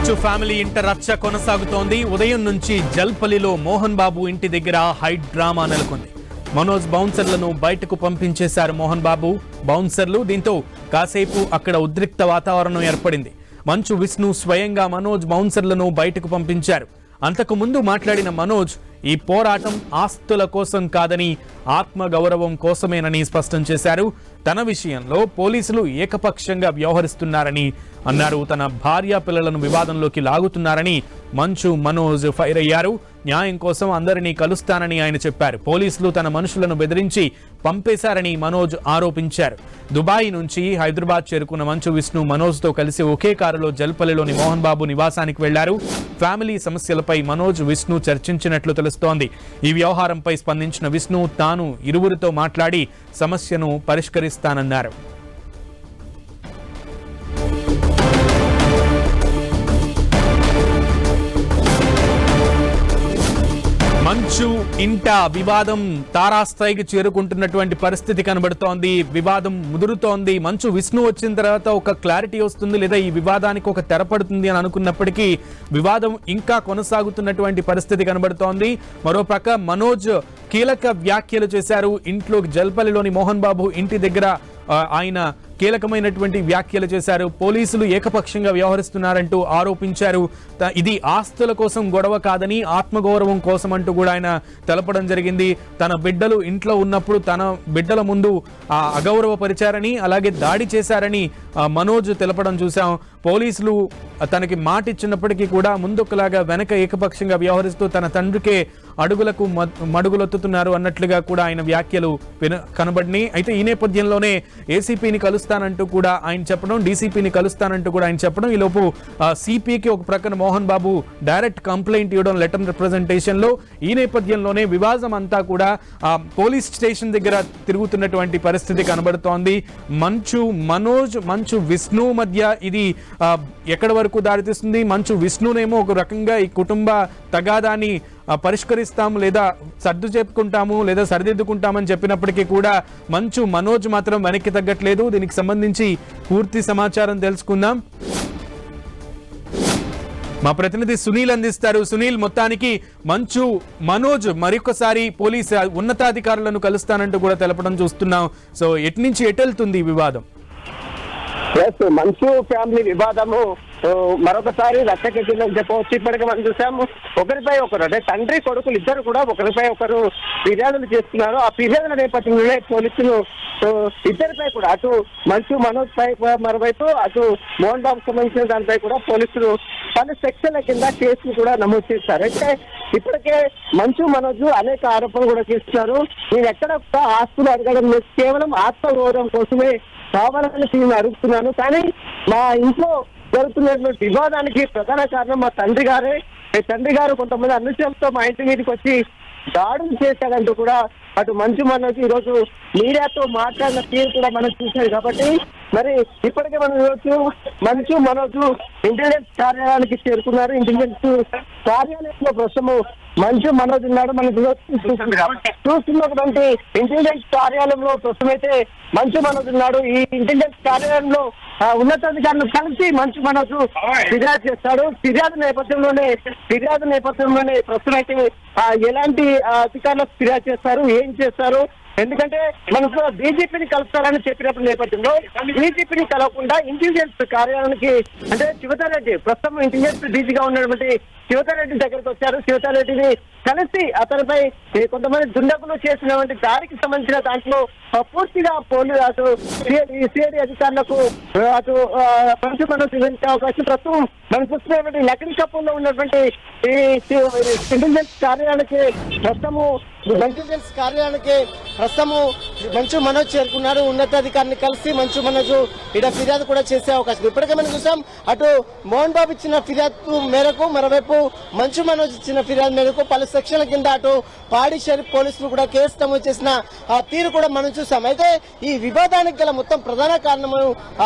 మంచు ఫ్యామిలీ ఇంట రచ్చ కొనసాగుతోంది. ఉదయం నుంచి జల్పల్లిలో మోహన్ బాబు ఇంటి దగ్గర హై డ్రామా నెలకొంది. మనోజ్ బౌన్సర్లను బయటకు పంపించేశారు మోహన్ బాబు బౌన్సర్లు. దీంతో కాసేపు అక్కడ ఉద్రిక్త వాతావరణం ఏర్పడింది. మంచు విష్ణు స్వయంగా మనోజ్ బౌన్సర్లను బయటకు పంపించారు. అంతకు ముందు మాట్లాడిన మనోజ్ ఈ పోరాటం ఆస్తుల కోసం కాదని ఆత్మగౌరవం కోసమేనని స్పష్టం చేశారు. తన విషయంలో పోలీసులు ఏకపక్షంగా వ్యవహరిస్తున్నారని అన్నారు. తన భార్య పిల్లలను వివాదంలోకి లాగుతున్నారని మంచు మనోజ్ ఫైర్ అయ్యారు. న్యాయం కోసం అందరినీ కలుస్తానని ఆయన చెప్పారు. పోలీసులు తన మనుషులను బెదిరించి పంపేశారని మనోజ్ ఆరోపించారు. దుబాయ్ నుంచి హైదరాబాద్ చేరుకున్న మంచు విష్ణు మనోజ్తో కలిసి ఒకే కారులో జల్పల్లిలోని మోహన్ బాబు నివాసానికి వెళ్లారు. ఫ్యామిలీ సమస్యలపై మనోజ్ విష్ణు చర్చించినట్లు తెలుస్తోంది. ఈ వ్యవహారంపై స్పందించిన విష్ణు తాను ఇరువురితో మాట్లాడి సమస్యను పరిష్కరిస్తానన్నారు. మంచు ఇంట వివాదం తారాస్థాయికి చేరుకుంటున్నటువంటి పరిస్థితి కనబడుతోంది. వివాదం ముదురుతోంది. మంచు విష్ణు వచ్చిన తర్వాత ఒక క్లారిటీ వస్తుంది, లేదా ఈ వివాదానికి ఒక తెరపడుతుంది అని అనుకున్నప్పటికీ వివాదం ఇంకా కొనసాగుతున్నటువంటి పరిస్థితి కనబడుతోంది. మరోపక్క మనోజ్ కీలక వ్యాఖ్యలు చేశారు. ఇంట్లో జల్పల్లిలోని మోహన్ బాబు ఇంటి దగ్గర ఆయన కీలకమైనటువంటి వ్యాఖ్యలు చేశారు. పోలీసులు ఏకపక్షంగా వ్యవహరిస్తున్నారంటూ ఆరోపించారు. ఇది ఆస్తుల కోసం గొడవ కాదని ఆత్మగౌరవం కోసం అంటూ కూడా ఆయన తెలపడం జరిగింది. తన బిడ్డలు ఇంట్లో ఉన్నప్పుడు తన బిడ్డల ముందు అగౌరవపరిచారని, అలాగే దాడి చేశారని మనోజ్ తెలపడం చూశాం. పోలీసులు తనకి మాట ఇచ్చినప్పటికీ కూడా ముందుకులాగా వెనక ఏకపక్షంగా వ్యవహరిస్తూ తన తండ్రికే అడుగులకు మడుగులొత్తుతున్నారు అన్నట్లుగా కూడా ఆయన వ్యాఖ్యలు కనబడినాయి. అయితే ఈ నేపథ్యంలోనే ఏసీపీని కలుస్తానంటూ కూడా ఆయన చెప్పడం, డీసీపీని కలుస్తానంటూ కూడా ఆయన చెప్పడం, ఈలోపు సిపికి ఒక ప్రక్కన మోహన్ బాబు డైరెక్ట్ కంప్లైంట్ ఇవ్వడం లెటర్ రిప్రజెంటేషన్ లో. ఈ నేపథ్యంలోనే వివాదం అంతా కూడా పోలీస్ స్టేషన్ దగ్గర తిరుగుతున్నటువంటి పరిస్థితి కనబడుతోంది. మంచు మనోజ్, మంచు విష్ణు మధ్య ఇది ఎక్కడి వరకు దారితీస్తుంది? మంచు విష్ణునేమో ఒక రకంగా ఈ కుటుంబ తగాదాన్ని పరిష్కరిస్తాము, లేదా సర్దు చెప్పుకుంటాము, లేదా సరిదిద్దుకుంటామని చెప్పినప్పటికీ కూడా మంచు మనోజ్ మాత్రం వెనక్కి తగ్గట్లేదు. దీనికి సంబంధించి పూర్తి సమాచారం తెలుసుకుందాం. మా ప్రతినిధి సునీల్ అందిస్తారు. సునీల్, మొత్తానికి మంచు మనోజ్ మరొకసారి పోలీస్ ఉన్నతాధికారులను కలుస్తానంటూ కూడా తెలపడం చూస్తున్నాం. సో ఎటు నుంచి ఎటు వెళ్తుంది ఈ వివాదం? మంచు ఫ్యామిలీ వివాదము మరొకసారి రచ్చకెక్కిందని చెప్పవచ్చు. ఇప్పటికే మనం చూసాము, ఒకరిపై ఒకరు అంటే తండ్రి కొడుకులు ఇద్దరు కూడా ఒకరిపై ఒకరు ఫిర్యాదులు చేస్తున్నారు. ఆ ఫిర్యాదుల నేపథ్యంలోనే పోలీసులు ఇద్దరిపై కూడా, అటు మంచు మనోజ్ పై మరోవైపు అటు మోహన్ బాబుకు సంబంధించిన దానిపై కూడా పోలీసులు పలు సెక్షన్ల కింద కేసులు కూడా నమోదు చేస్తారు. అయితే ఇప్పటికే మంచు మనోజ్ అనేక ఆరోపణలు కూడా చేస్తున్నారు. నేను ఎక్కడ ఆస్తులు అడగడం లేదు, కేవలం ఆత్మగౌరవం కోసమే కావాలని నేను అడుగుతున్నాను, కానీ మా ఇంట్లో జరుగుతున్నటువంటి వివాదానికి ప్రధాన కారణం మా తండ్రి గారే. తండ్రి గారు కొంతమంది అనుచరులతో మా ఇంటి మీదకి వచ్చి దాడులు చేశాడంటూ కూడా అటు మంచు మనోజ్ ఈరోజు మీడియాతో మాట్లాడిన తీరు కూడా మనం చూసాం. కాబట్టి మరి ఇప్పటికే మనం చూడొచ్చు, మంచు మనోజ్ ఇంటెలిజెన్స్ కార్యాలయానికి చేరుకున్నారు. ఇంటెలిజెన్స్ కార్యాలయంలో ప్రస్తుతం మంచు మనోజ్ ఉన్నాడు. మనం చూస్తున్నటువంటి ఇంటెలిజెన్స్ కార్యాలయంలో ప్రస్తుతం అయితే మంచు మనోజ్ ఉన్నాడు. ఈ ఇంటెలిజెన్స్ కార్యాలయంలో ఉన్నతాధికారులు కలిసి మంచు మనోజ్ ఫిర్యాదు చేస్తాడు. ఫిర్యాదు నేపథ్యంలోనే ప్రస్తుతం అయితే ఎలాంటి అధికారులకు ఫిర్యాదు చేస్తారు, ఏం చేస్తారు? ఎందుకంటే మనకు డీజీపీని కలుస్తారని చెప్పినప్పుడు నేపథ్యంలో డీజీపీని కలవకుండా ఇంటెలిజెన్స్ కార్యాలయానికి అంటే శివతారెడ్డి, ప్రస్తుతం ఇంటెలిజెన్స్ డీజీగా ఉన్నటువంటి శివతారెడ్డి దగ్గరికి వచ్చారు. శివతారెడ్డిని కలిసి అతనిపై కొంతమంది దుండగులు చేసినటువంటి దారికి సంబంధించిన దాంట్లో పూర్తిగా పోలీసు అటు సిఐడి అధికారులకు అటు మంచు మనోజ్ వివరించే అవకాశం. ప్రస్తుతం మనం చూస్తున్నటువంటి లక్డీ కపూర్లో ఉన్నటువంటి ఈ ఇంటెలిజెన్స్ కార్యాలయానికి ప్రస్తుతము మంచు మనోజ్ చేరుకున్నారు. ఉన్నతాధికారిని కలిసి మంచు మనోజ్ ఇక్కడ ఫిర్యాదు కూడా చేసే అవకాశం. ఇప్పటికే మనం చూసాం, అటు మోహన్ బాబు ఇచ్చిన ఫిర్యాదు మేరకు, మరోవైపు మంచు మనోజ్ ఇచ్చిన ఫిర్యాదు మేరకు పలు సెక్షన్ల కింద అటు పాడి షరీఫ్ పోలీసులు కూడా కేసు నమోదు చేసిన తీరు కూడా మనం చూసాం. అయితే ఈ వివాదానికి గల మొత్తం ప్రధాన కారణము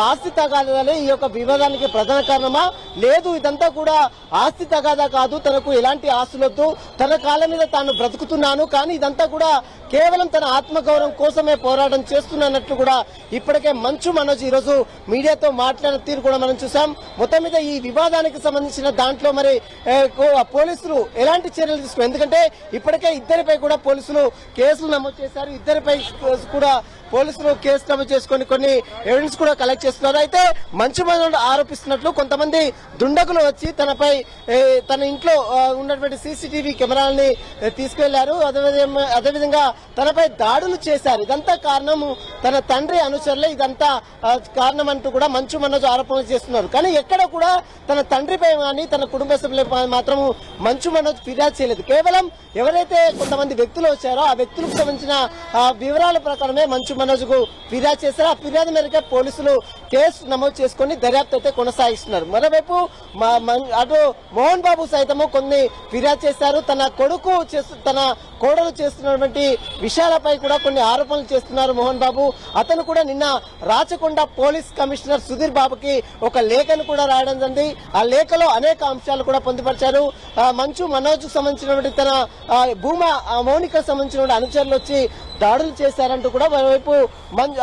ఆస్తి తగాదాలే. ఈ యొక్క వివాదానికి ప్రధాన కారణమా? లేదు, ఇదంతా కూడా ఆస్తి తగాదా కాదు, తనకు ఎలాంటి ఆస్తులొద్దు, తన కాళ్ళ మీద తాను బ్రతుకుతున్నాను, కానీ కానీ ఇదంతా కూడా కేవలం తన ఆత్మగౌరవం కోసమే పోరాటం చేస్తున్నట్లు కూడా ఇప్పటికే మంచు మనోజ్ ఈ రోజు మీడియాతో మాట్లాడిన తీరు కూడా మనం చూసాం. మొత్తం మీద ఈ వివాదానికి సంబంధించిన దాంట్లో మరి పోలీసులు ఎలాంటి చర్యలు తీసుకున్నారు, ఎందుకంటే ఇప్పటికే ఇద్దరిపై కూడా పోలీసులు కేసులు నమోదు చేశారు. ఇద్దరిపై కూడా పోలీసులు కేసు నమోదు చేసుకుని కొన్ని ఎవిడెన్స్ కూడా కలెక్ట్ చేస్తున్నారు. అయితే మంచు మనోజ్ ఆరోపిస్తున్నట్లు కొంతమంది దుండగులు వచ్చి తనపై తన ఇంట్లో ఉన్నటువంటి సీసీటీవీ కెమెరాలని తీసుకెళ్లారు. అదేవిధంగా తనపై దాడులు చేశారు. ఇదంతా కారణం తన తండ్రి అనుచరులే ఇదంతా కారణం అంటూ కూడా మంచు మనోజ్ ఆరోపణలు చేస్తున్నారు. కానీ ఎక్కడ కూడా తన తండ్రిపై కానీ తన కుటుంబ సభ్యులపై మాత్రం మంచు మనోజ్ ఫిర్యాదు చేయలేదు. కేవలం ఎవరైతే కొంతమంది వ్యక్తులు వచ్చారో ఆ వ్యక్తులకు సంబంధించిన వివరాల ప్రకారమే మంచు మనోజ్ కు ఫిర్యాదు చేశారు. ఆ ఫిర్యాదు మేరకు పోలీసులు కేసు నమోదు చేసుకుని దర్యాప్తు అయితే కొనసాగిస్తున్నారు. మరోవైపు అటు మోహన్ బాబు సైతము కొన్ని ఫిర్యాదు చేశారు. తన కోడలు చేస్తున్నటువంటి విషయాలపై కూడా కొన్ని ఆరోపణలు చేస్తున్నారు మోహన్ బాబు. అతను కూడా నిన్న రాచకొండ పోలీస్ కమిషనర్ సుధీర్ బాబుకి ఒక లేఖను కూడా రాయడం జరిగింది. ఆ లేఖలో అనేక అంశాలు కూడా పొందుపరిచారు. మంచు మనోజ్ సంబంధించినటువంటి తన భూమా మౌనిక సంబంధించిన అనుచరులు వచ్చి దాడులు చేశారంటూ కూడా మరోవైపు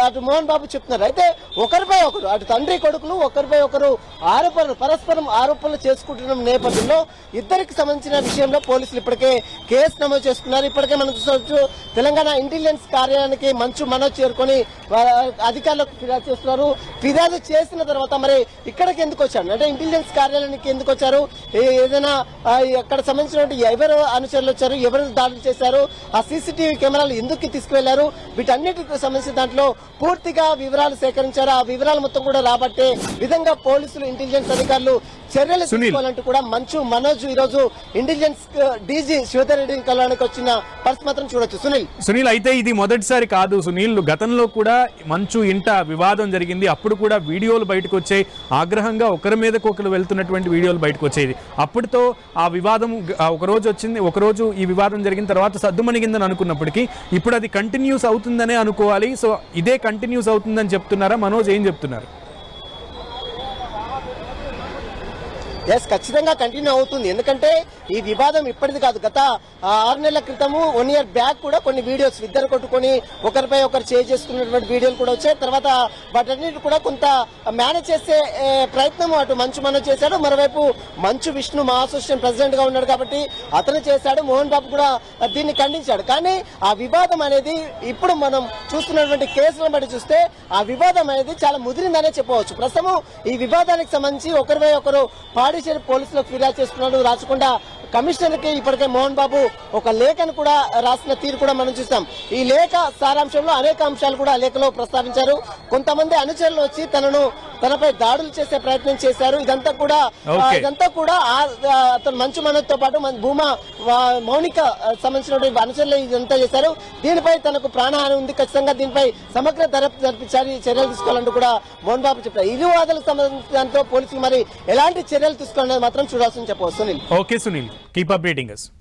అటు మోహన్ బాబు చెప్తున్నారు. అయితే ఒకరిపై ఒకరు అటు తండ్రి కొడుకులు ఒకరిపై ఒకరు పరస్పరం ఆరోపణలు చేసుకుంటున్న నేపథ్యంలో ఇద్దరికి సంబంధించిన విషయంలో పోలీసులు ఇప్పటికే కేసు నమోదు చేసుకున్నారు. ఇప్పటికే మనం చూసుకోవచ్చు తెలంగాణ ఇంటెలిజెన్స్ కార్యాలయానికి మంచు మనోజ్ చేరుకొని అధికారులకు ఫిర్యాదు చేస్తున్నారు. ఫిర్యాదు చేసిన తర్వాత మరి ఇక్కడికి ఎందుకు వచ్చారు, అంటే ఇంటెలిజెన్స్ కార్యాలయానికి ఎందుకు వచ్చారు, ఏదైనా అక్కడ సంబంధించినటువంటి ఎవరు అనుచరులు వచ్చారు, ఎవరు దాడులు చేశారు, ఆ సీసీటీవీ కెమెరాలు ఎందుకు తీసుకువెళ్లారు, వీటన్నిటికి సంబంధించిన దాంట్లో పూర్తిగా వివరాలు సేకరించారు. ఆ వివరాలు మొత్తం కూడా రాబట్టే విధంగా పోలీసులు ఇంటెలిజెన్స్ అధికారులు చర్యలు తీసుకోవాలంటూ కూడా మంచు మనోజ్ ఈ రోజు ఇంటెలిజెన్స్ డీజీ శ్రీధర్ రెడ్డిని కలవడానికి వచ్చిన పరిస్థితి మాత్రం చూడొచ్చు. సునీల్ అయితే ఇది మొదటిసారి కాదు సునీల్, గతంలో కూడా మంచు ఇంట వివాదం జరిగింది. అప్పుడు కూడా వీడియోలు బయటకు వచ్చాయి, ఆగ్రహంగా ఒకరి మీదకు ఒకరు వెళ్తున్నటువంటి వీడియోలు బయటకు వచ్చేది. అప్పటితో ఆ వివాదం ఒకరోజు వచ్చింది, ఒకరోజు ఈ వివాదం జరిగిన తర్వాత సద్దుమణిగిందని అనుకున్నప్పటికీ ఇప్పుడు అది కంటిన్యూస్ అవుతుందనే అనుకోవాలి. సో ఇదే కంటిన్యూస్ అవుతుందని చెప్తున్నారా? మనోజ్ ఏం చెప్తున్నారు? ఖచ్చితంగా కంటిన్యూ అవుతుంది. ఎందుకంటే ఈ వివాదం ఇప్పటిది కాదు, గత 6 నెలల క్రితము 1 year బ్యాక్ కూడా కొన్ని వీడియోస్ ఇద్దరు కొట్టుకొని ఒకరిపై ఒకరు చేసుకున్నటువంటి వీడియోలు కూడా వచ్చాయి. తర్వాత వాటన్నిటి కూడా కొంత మేనేజ్ చేసే ప్రయత్నం అటు మంచు మనోజ్ చేశాడు. మరోవైపు మంచు విష్ణు మా అసోసియేషన్ ప్రెసిడెంట్ గా ఉన్నాడు కాబట్టి అతను చేశాడు. మోహన్ బాబు కూడా దీన్ని ఖండించాడు. కానీ ఆ వివాదం అనేది ఇప్పుడు మనం చూస్తున్నటువంటి కేసులను బట్టి చూస్తే ఆ వివాదం అనేది చాలా ముదిరిందనే చెప్పవచ్చు. ప్రస్తుతం ఈ వివాదానికి సంబంధించి ఒకరిపై ఒకరు పాడిచేరి పోలీసులకు ఫిర్యాదు చేస్తున్నాడు. రాచకొండ కమిషనర్ కి ఇప్పటికే మోహన్ బాబు ఒక లేఖను కూడా రాసిన తీరు కూడా మనం చూస్తాం. ఈ లేఖ సారాంశంలో అనేక అంశాలు కూడా లేఖలో ప్రస్తావించారు. కొంతమంది అనుచరులు వచ్చి తనపై దాడులు చేసే ప్రయత్నం చేశారు. ఇదంతా కూడా అతను మంచు మనోజ్ తో పాటు భూమా మౌనిక సంబంధించినటువంటి అనుచరులు ఇదంతా చేశారు. దీనిపై తనకు ప్రాణహాని ఉంది, ఖచ్చితంగా దీనిపై సమగ్ర దర్యాప్తు జరిపించాలి, చర్యలు తీసుకోవాలంటూ కూడా మోహన్ బాబు చెప్పారు. ఇరు వాదనలకు సంబంధించిన పోలీసులు మరి ఎలాంటి చర్యలు తీసుకోవాలనేది మాత్రం చూడాల్సింది చెప్పవచ్చు. Sunil. Okay Sunil, keep updating us.